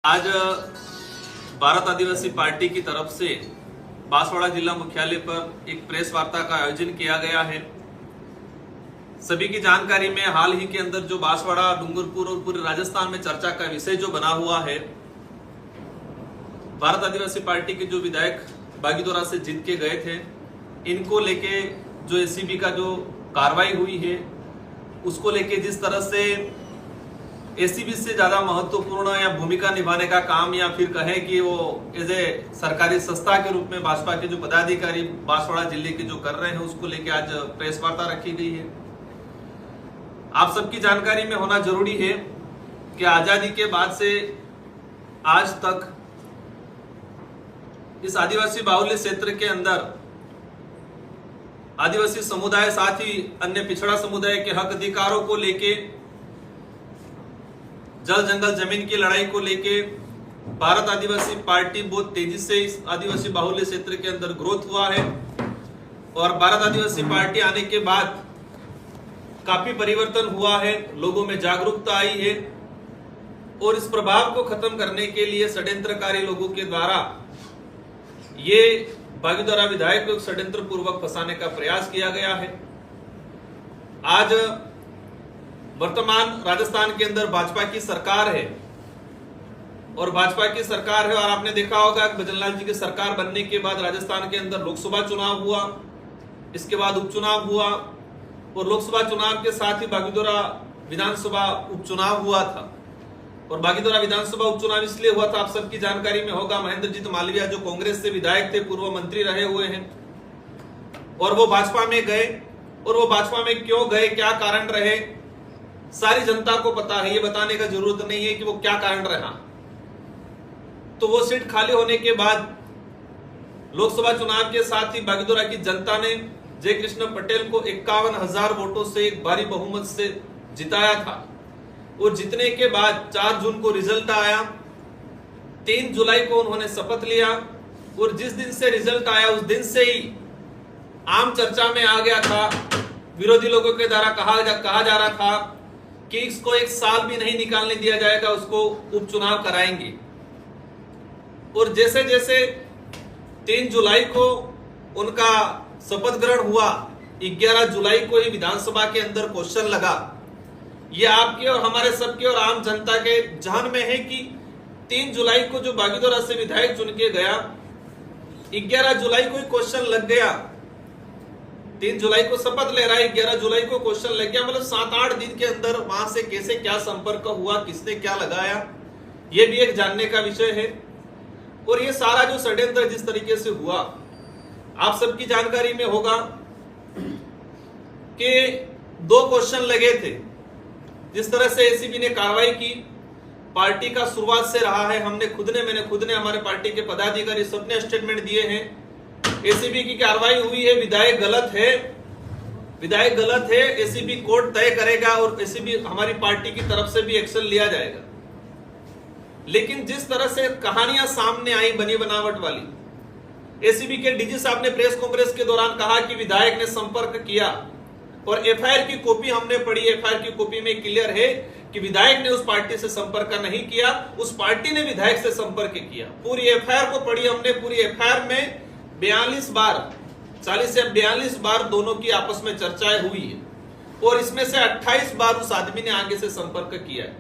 आज भारत आदिवासी पार्टी की तरफ से बांसवाड़ा जिला मुख्यालय पर एक प्रेस वार्ता का आयोजन किया गया है। सभी की जानकारी में हाल ही के अंदर जो बांसवाड़ा, डूंगरपुर और पूरे राजस्थान में चर्चा का विषय जो बना हुआ है, भारत आदिवासी पार्टी के जो विधायक बागीदोरा से जीत के गए थे, इनको लेके जो एसीबी का जो कार्रवाई हुई है, उसको लेके जिस तरह से एसीबी से ज्यादा महत्वपूर्ण या भूमिका निभाने का काम, या फिर कहें कि वो एज ए सरकारी संस्था के रूप में भाजपा के जो पदाधिकारी बांसवाड़ा जिले के जो कर रहे हैं, उसको लेके आज प्रेस वार्ता रखी गई है। आप सबकी जानकारी में होना जरूरी है कि आजादी के बाद से आज तक इस आदिवासी बाहुल्य क्षेत्र के अंदर आदिवासी समुदाय, साथ ही अन्य पिछड़ा समुदाय के हक अधिकारों को लेके, जल जंगल जमीन की लड़ाई को लेके भारत आदिवासी पार्टी बहुत तेजी से इस आदिवासी बाहुल्य क्षेत्र के अंदर ग्रोथ हुआ है। और भारत आदिवासी पार्टी आने के बाद काफी परिवर्तन हुआ है, लोगों में जागरूकता आई है और इस प्रभाव को खत्म करने के लिए षड्यंत्रकारी लोगों के द्वारा ये बागीदोरा विधायक को षड्यंत्र पूर्वक फंसाने का प्रयास किया गया है। आज वर्तमान राजस्थान के अंदर भाजपा की सरकार है और भाजपा की सरकार है, और आपने देखा होगा कि भजनलाल जी की सरकार बनने के बाद राजस्थान के अंदर लोकसभा चुनाव हुआ, इसके बाद उपचुनाव हुआ और लोकसभा चुनाव के साथ ही बागीदोरा विधानसभा उपचुनाव हुआ था। और बागीदोरा विधानसभा उपचुनाव इसलिए हुआ था, आप सबकी जानकारी में होगा, महेंद्रजीत मालवीया जो कांग्रेस से विधायक थे, पूर्व मंत्री रहे हुए हैं, और वो भाजपा में गए। और वो भाजपा में क्यों गए, क्या कारण रहे, सारी जनता को पता है, ये बताने का जरूरत नहीं है कि वो क्या कारण रहा। तो वो सीट खाली होने के बाद लोकसभा चुनाव के साथ ही बागीदोरा की जनता ने जय कृष्ण पटेल को 51,000 वोटों से एक भारी बहुमत से जिताया था। और जीतने के बाद 4 जून को रिजल्ट आया, 3 जुलाई को उन्होंने शपथ लिया, और जिस दिन से रिजल्ट आया उस दिन से ही आम चर्चा में आ गया था, विरोधी लोगों के द्वारा कहा जा रहा था कि इसको 1 साल भी नहीं निकालने दिया जाएगा, उसको उपचुनाव कराएंगे। और जैसे जैसे 3 जुलाई को उनका शपथ ग्रहण हुआ, 11 जुलाई को ही विधानसभा के अंदर क्वेश्चन लगा। ये आपके और हमारे सबके और आम जनता के जहन में है कि 3 जुलाई को जो बागीदोरा से विधायक चुन के गया, 11 जुलाई को ही क्वेश्चन लग गया। 3 जुलाई को शपथ ले रहा है, 11 जुलाई को क्वेश्चन लग गया, मतलब 7-8 दिन के अंदर वहां से कैसे क्या संपर्क हुआ, किसने क्या लगाया, ये भी एक जानने का विषय है। और ये सारा जो षड्यंत्र जिस तरीके से हुआ, आप सबकी जानकारी में होगा कि 2 क्वेश्चन लगे थे। जिस तरह से एसीबी ने कार्रवाई की, पार्टी का शुरुआत से रहा है, मैंने खुद ने हमारे पार्टी के पदाधिकारी सबने स्टेटमेंट दिए हैं। एसीबी की कार्रवाई हुई है, विधायक गलत है, एसीबी कोर्ट तय करेगा और एसीबी हमारी पार्टी की तरफ से भी एक्शन लिया जाएगा। लेकिन जिस तरह से कहानियां सामने आई बनी बनावट वाली, एसीबी के डीजी साहब ने प्रेस कॉन्फ्रेंस के दौरान कहा कि विधायक ने संपर्क किया, और एफआईआर की कॉपी हमने पढ़ी, एफआईआर की कॉपी में क्लियर है कि विधायक ने उस पार्टी से संपर्क नहीं किया, उस पार्टी ने विधायक से संपर्क किया। पूरी एफआईआर को पढ़ी हमने, पूरी एफआईआर में 42 बार, 40 से 42 बार दोनों की आपस में चर्चाएं हुई है, और इसमें से 28 बार उस आदमी ने आगे से संपर्क किया है।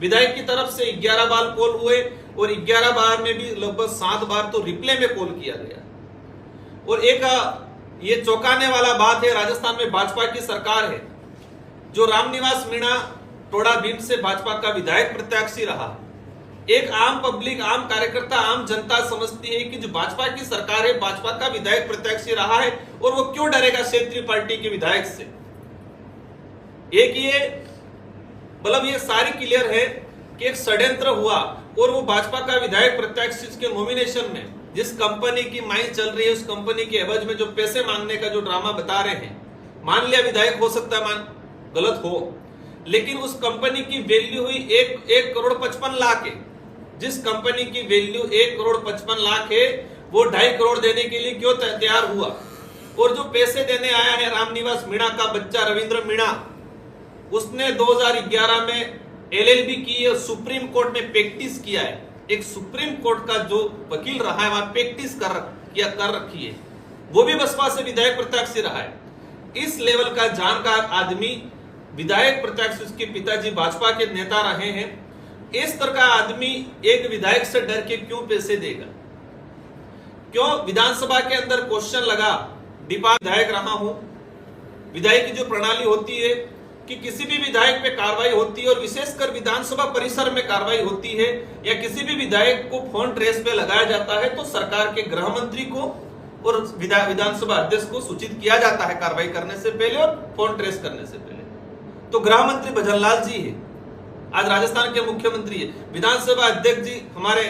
विधायक की तरफ से 11 बार कॉल हुए, और 11 बार में भी लगभग 7 बार तो रिप्ले में कॉल किया गया। और एक ये चौंकाने वाला बात है, राजस्थान में भाजपा की सरकार है, जो रामनिवास मीणा टोडा भीम से भाजपा का विधायक प्रत्याशी रहा। एक आम पब्लिक, आम कार्यकर्ता, आम जनता समझती है कि जो भाजपा की सरकार है, भाजपा का विधायक प्रत्याशी रहा है, और वो क्यों डरेगा क्षेत्रीय पार्टी के विधायक से। एक ये मतलब ये सारी क्लियर है कि एक षड्यंत्र हुआ, और वो भाजपा का विधायक प्रत्याशी के नॉमिनेशन में जिस कंपनी की माइंड चल रही है, उस कंपनी के एवज में जो पैसे मांगने का जो ड्रामा बता रहे हैं, मान लिया विधायक हो सकता है गलत हो, लेकिन उस कंपनी की वैल्यू हुई 1 करोड़ 55 लाख है। जिस कंपनी की वैल्यू 1 करोड़ 55 लाख है, वो 2.5 करोड़ देने के लिए क्यों तैयार हुआ। और जो पैसे देने आया है रामनिवास मीणा का बच्चा रविंद्र मीणा, उसने 2011 में एलएलबी की है, सुप्रीम कोर्ट में प्रैक्टिस किया है। एक सुप्रीम कोर्ट का जो वकील रहा है, वहां प्रैक्टिस कर रखी है, वो भी बसपा से विधायक प्रत्याशी रहा है। इस लेवल का जानकार आदमी विधायक प्रत्याशी, उसके पिताजी भाजपा के नेता रहे हैं, इस तरह का आदमी एक विधायक से डर के क्यों पैसे देगा? क्यों विधानसभा के अंदर क्वेश्चन लगा, विधायक रहा हूं, विधायक की जो प्रणाली होती है कि किसी भी विधायक पे कार्रवाई होती है और विशेषकर विधानसभा परिसर में कार्रवाई होती है या किसी भी विधायक को फोन ट्रेस पे लगाया जाता है तो सरकार के गृह मंत्री को और विधानसभा अध्यक्ष को सूचित किया जाता है कार्रवाई करने से पहले और फोन ट्रेस करने से पहले। तो गृह मंत्री भजनलाल जी है, आज राजस्थान के मुख्यमंत्री है, विधानसभा अध्यक्ष जी हमारे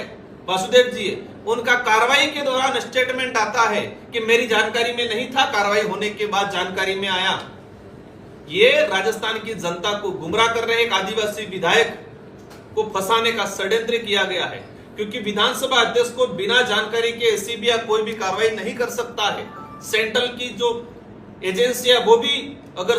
वासुदेव जी है, उनका कार्रवाई के दौरान स्टेटमेंट आता है कि मेरी जानकारी में नहीं था, कार्रवाई होने के बाद जानकारी में आया। ये राजस्थान की जनता को गुमराह कर रहे एक आदिवासी विधायक को फंसाने का षड्यंत्र किया गया है, क्योंकि विधानसभा अध्यक्ष को बिना जानकारी के एसीबी या कोई भी कार्रवाई नहीं कर सकता है। सेंट्रल की जो एजेंसी है वो भी अगर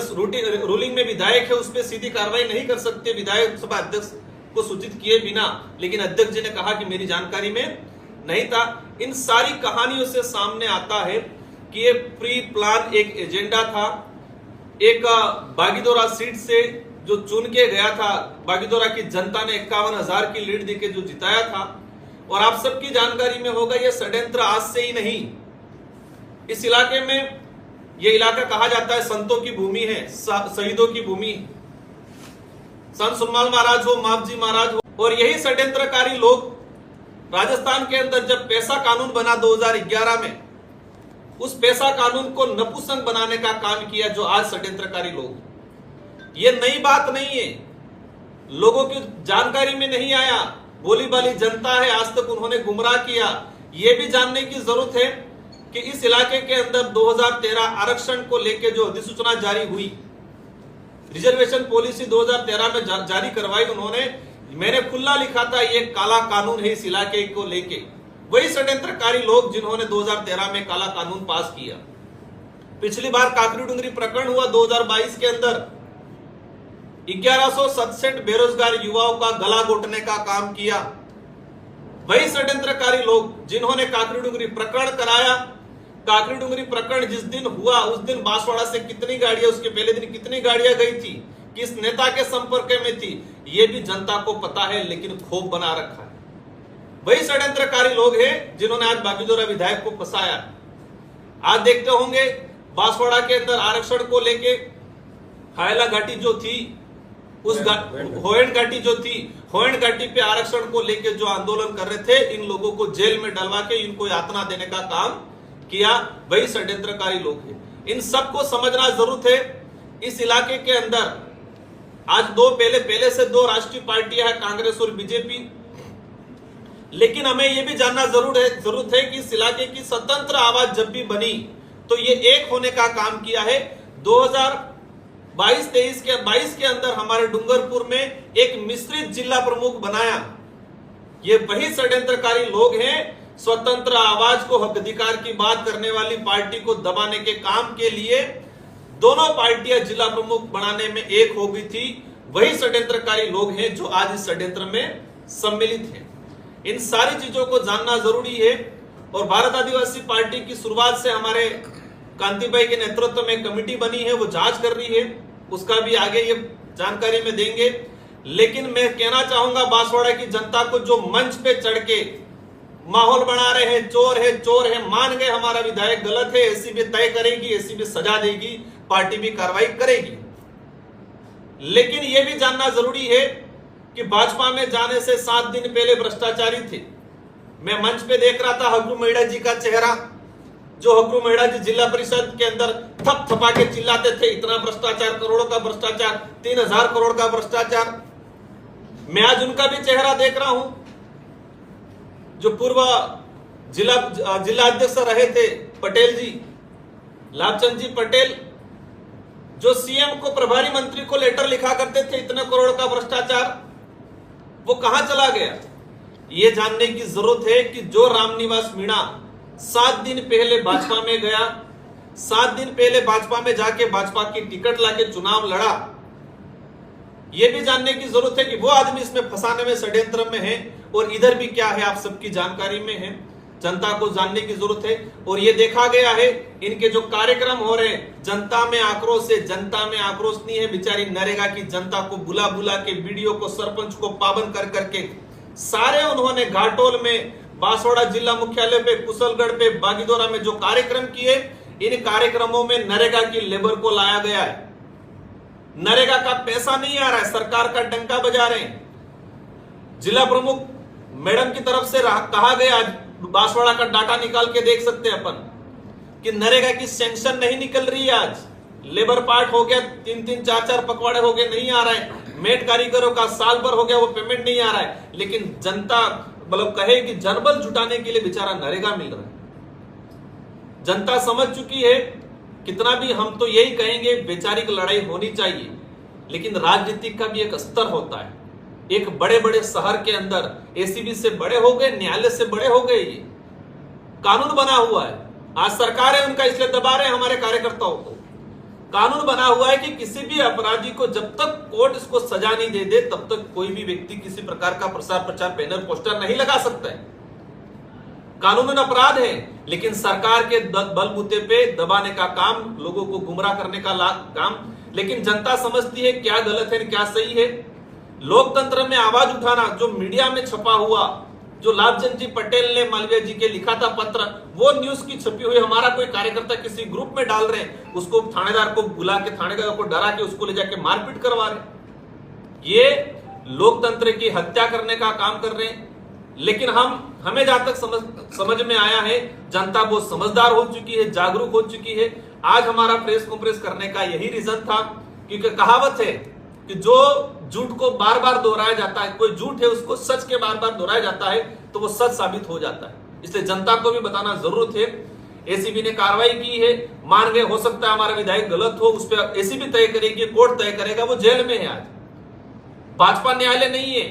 रूलिंग में विधायक है उस पर सीधी कार्रवाई नहीं कर सकते विधायक सभा अध्यक्ष को सूचित किए बिना, लेकिन अध्यक्ष जी ने कहा कि मेरी जानकारी में नहीं था। इन सारी कहानियों से सामने आता है कि ये प्री प्लान एक एजेंडा था। एक बागीदोरा सीट से जो चुन के गया था, बागीदोरा की जनता ने 51,000 की लीड देके जो जिताया था, और आप सबकी जानकारी में होगा ये षड्यंत्र आज से ही नहीं। इस इलाके में ये इलाका कहा जाता है संतों की भूमि है, शहीदों की भूमि, संत सुनमाल महाराज हो, मापजी महाराज हो, और यही षड्यंत्रकारी लोग राजस्थान के अंदर जब पैसा कानून बना 2011 में, उस पैसा कानून को नपुंसक बनाने का काम किया जो आज षड्यंत्रकारी लोग। ये नई बात नहीं है, लोगों की जानकारी में नहीं आया, बोली बाली जनता है, आज तक उन्होंने गुमराह किया। ये भी जानने की जरूरत है कि इस इलाके के अंदर 2013 आरक्षण को लेकर जो अधिसूचना जारी हुई, रिजर्वेशन पॉलिसी 2013 में जारी करवाई उन्होंने, मैंने खुला लिखा था ये काला कानून है इस इलाके को लेके। वही षड्यंत्रकारी लोग जिन्होंने 2013 में काला कानून पास किया। पिछली बार काकरी डूंगरी प्रकरण हुआ 2022 के अंदर, 1167 बेरोजगार युवाओं का गला घोटने का काम किया। वही षड्यंत्रकारी लोग जिन्होंने काकरी डूंगरी प्रकरण कराया। काकरी डूंगरी प्रकरण जिस दिन हुआ उस दिन बांसवाड़ा से कितनी गाड़ियां, उसके पहले दिन कितनी गाड़ियां गई थी, किस नेता के संपर्क में थी, ये भी जनता को पता है, लेकिन खौफ बना रखा है। वही षड्यंत्रकारी लोग हैं जिन्होंने आज बागीदोरा विधायक को फंसाया। आज देखते होंगे बांसवाड़ा के अंदर आरक्षण को लेके हायला घाटी जो थी, उस होयन घाटी जो थी, होयन घाटी पे आरक्षण को लेके जो आंदोलन कर रहे थे, इन लोगों को जेल में डलवा के इनको यातना देने का काम किया, वही षड्यंत्रकारी लोग हैं। इन सबको समझना जरूरत है। इस इलाके के अंदर आज पहले से दो राष्ट्रीय पार्टियां हैं, कांग्रेस और बीजेपी, लेकिन हमें यह भी जानना जरूरत है कि इस इलाके की स्वतंत्र आवाज जब भी बनी तो ये एक होने का काम किया है। 2022 के अंदर हमारे डूंगरपुर में एक मिश्रित जिला प्रमुख बनाया। ये वही षड्यंत्रकारी लोग हैं, स्वतंत्र आवाज को, हक अधिकार की बात करने वाली पार्टी को दबाने के काम के लिए दोनों पार्टियां जिला प्रमुख बनाने में एक हो गई थी। वही षड्यंत्रकारी लोग हैं जो आज इस षड्यंत्र में सम्मिलित हैं। इन सारी चीजों को जानना जरूरी है। और भारत आदिवासी पार्टी की शुरुआत से हमारे कांति भाई के नेतृत्व में कमेटी बनी है, वो जांच कर रही है, उसका भी आगे ये जानकारी में देंगे। लेकिन मैं कहना चाहूंगा बांसवाड़ा की जनता को, जो मंच पे चढ़ के माहौल बना रहे हैं, चोर है, मान गए हमारा विधायक गलत है, एसीबी तय करेगी, एसीबी सजा देगी, पार्टी भी कार्रवाई करेगी। लेकिन यह भी जानना जरूरी है कि भाजपा में जाने से 7 दिन पहले भ्रष्टाचारी थे। मैं मंच पे देख रहा था हकरू मेहड़ा जी का चेहरा, जो हकरू मेहड़ा जी जिला परिषद के अंदर थप थपा के चिल्लाते थे, इतना भ्रष्टाचार, करोड़ों का भ्रष्टाचार, 3000 करोड़ का भ्रष्टाचार। मैं आज उनका भी चेहरा देख रहा हूं, जो पूर्व जिला अध्यक्ष रहे थे पटेल जी, लाभचंद जी पटेल, जो सीएम को, प्रभारी मंत्री को लेटर लिखा करते थे इतने करोड़ का भ्रष्टाचार, वो कहां चला गया? ये जानने की जरूरत है कि जो रामनिवास मीणा 7 दिन पहले भाजपा में गया, 7 दिन पहले भाजपा में जाके भाजपा की टिकट लाके चुनाव लड़ा, ये भी जानने की जरूरत है कि वो आदमी इसमें फंसाने में षड्यंत्र में है और इधर भी क्या है, आप सबकी जानकारी में है। जनता को जानने की जरूरत है। और ये देखा गया है, इनके जो कार्यक्रम हो रहे हैं, जनता में आक्रोश है। जनता में आक्रोश नहीं है, बेचारी नरेगा की जनता को बुला बुला के, वीडियो को, सरपंच को पाबंद कर करके सारे उन्होंने घाटोल में, बांसवाड़ा जिला मुख्यालय पे, कुशलगढ़ पे, बागीदोरा में जो कार्यक्रम किए, इन कार्यक्रमों में नरेगा की लेबर को लाया गया है। नरेगा का पैसा नहीं आ रहा है, सरकार का डंका बजा रहे हैं। जिला प्रमुख मैडम की तरफ से कहा गया, बांसवाड़ा का डाटा निकाल के देख सकते हैं अपन, कि नरेगा की सैंक्शन नहीं निकल रही है। आज लेबर पार्ट हो गया, 3-3, 4-4 पखवाड़े हो गए, नहीं आ रहा है। मेट कारीगरों का साल भर हो गया, वो पेमेंट नहीं आ रहा है। लेकिन जनता मतलब कहे कि जनबल जुटाने के लिए बेचारा नरेगा मिल रहा है। जनता समझ चुकी है। कितना भी हम तो यही कहेंगे, बेचारी की लड़ाई होनी चाहिए, लेकिन राजनीति का भी एक स्तर होता है। एक बड़े बड़े शहर के अंदर एसीबी से बड़े हो गए, न्यायालय से बड़े हो गए, ये कानून बना हुआ है। आज सरकार है उनका, इसलिए दबा रहे हैं हमारे कार्यकर्ताओं को। कानून बना हुआ है कि किसी भी अपराधी को जब तक कोर्ट इसको सजा नहीं दे दे, तब तक कोई भी व्यक्ति किसी प्रकार का प्रसार प्रचार, बैनर, पोस्टर नहीं लगा सकता है। कानूनन अपराध है, लेकिन सरकार के बलबूते पे दबाने का काम, लोगों को गुमराह करने का काम। लेकिन जनता समझती है क्या गलत है क्या सही है। लोकतंत्र में आवाज उठाना, जो मीडिया में छपा हुआ, जो लालचंद जी पटेल ने मालवीय जी के लिखा था पत्र, वो न्यूज की छपी हुई हमारा कोई कार्यकर्ता किसी ग्रुप में डाल रहे हैं, उसको थानेदार को बुला के, थानेदार को डरा के उसको ले जाके मारपीट करवा रहे। ये लोकतंत्र की हत्या करने का काम कर रहे हैं। लेकिन हमें जहां तक समझ में आया है, जनता बहुत समझदार हो चुकी है, जागरूक हो चुकी है। आज हमारा प्रेस कॉन्फ्रेंस करने का यही रीजन था, क्योंकि कहावत है कि जो झूठ को बार बार दोहराया जाता है, कोई झूठ है उसको सच के बार बार दोहराया जाता है तो वो सच साबित हो जाता है। इसलिए जनता को भी बताना जरूरत है। एसीबी ने कार्रवाई की है, मान गए, हो सकता है हमारा विधायक गलत हो, उस पर एसीबी तय करेगी, कोर्ट तय करेगा, वो जेल में है। आज भाजपा न्यायालय नहीं है,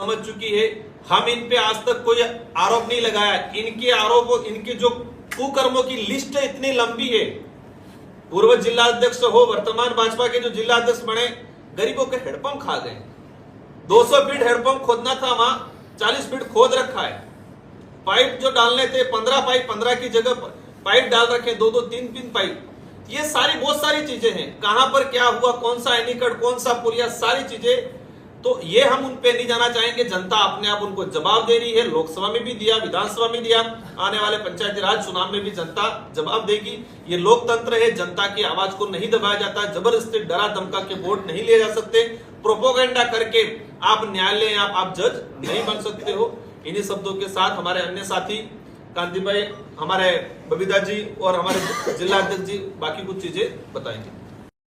समझ चुकी है। हम इन पे आज तक कोई आरोप नहीं लगाया। इनके आरोप, इनके जो कुकर्मों की लिस्ट है इतनी लंबी है। पूर्व जिला अध्यक्ष हो, वर्तमान भाजपा के जो जिला अध्यक्ष बने, गरीबों के हेडपंप खा गए। 200 फीट हेडपंप खोदना था, वहां 40 फीट खोद रखा है। पाइप जो डालने थे 15 पाइप, 15 की जगह पाइप डाल रखे, 2-2, 3-3 पाइप। ये सारी बहुत सारी चीजें हैं। कहां पर क्या हुआ, कौन सा एनीकट, कौन सा पुलिया, सारी चीजें, तो ये हम उन पे नहीं जाना चाहेंगे। जनता अपने आप उनको जवाब दे रही है। लोकसभा में भी दिया, विधानसभा में दिया, आने वाले पंचायती राज चुनाव में भी जनता जवाब देगी। ये लोकतंत्र है, जनता की आवाज को नहीं दबाया जाता। जबरदस्ती डरा धमका के वोट नहीं लिए जा सकते। प्रोपोगेंडा करके आप न्यायालय, आप जज नहीं बन सकते हो। इन्हीं शब्दों के साथ हमारे अन्य साथी कांति भाई, हमारे बबीता जी और हमारे जिला अध्यक्ष जी बाकी कुछ चीजें बताएंगे।